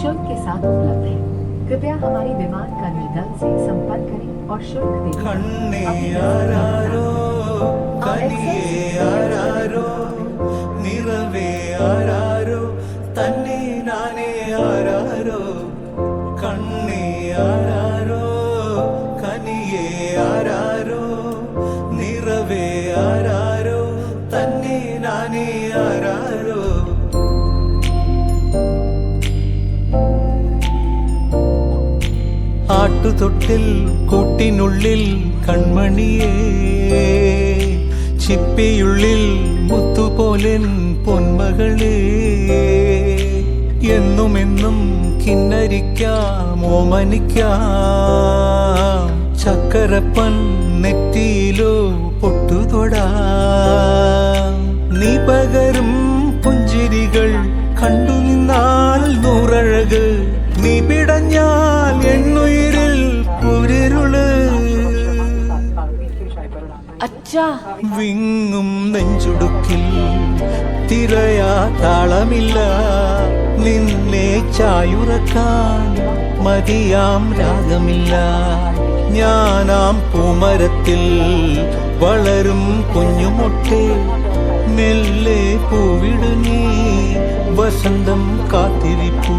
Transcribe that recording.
निःशुल्क के साथ उपलब्ध है। कृपया हमारी विमान कर्मी दल से संपर्क करें और शुल्क दें। കണ്ണേയാരോ കനിയേയാരോ നിറവേയാരോ തന്നെ നാനേ ആരാരോ കണ്ണേയാരോ കനിയേയാരോ നിറവേയാരോ തന്നെ നാനേ ആരാരോ ആട്ടുതൊട്ടിൽ കൂട്ടിനുള്ളിൽ കൺമണിയേ ചിപ്പിയുള്ളിൽ മുത്തുപോലെൻ പൊന്മകളേ എന്നുമെന്നും കിന്നരിക്കാം ഓമനിക്കാം ചക്കരപ്പൻ നെറ്റിയിലോ പൊട്ടുതൊടാം നീ പകരും പുഞ്ചിരികൾ കണ്ടു നിന്നാൽ നൂറഴക് നീ പിടഞ്ഞാൽ എണ്ണുയിരിൽ കുരിരുള് अच्छा വിങ്ങും നെഞ്ചുടുക്കിൽ തിരയാ താളമില്ല നിന്നെ ചായുറക്കാൻ മതിയാം രാഗമില്ല ഞാനാം പൂമരത്തിൽ വളരും കുഞ്ഞുമൊട്ടെ മെല്ലെ പൂവിടു നീ വസന്തം കാത്തിരിപ്പൂ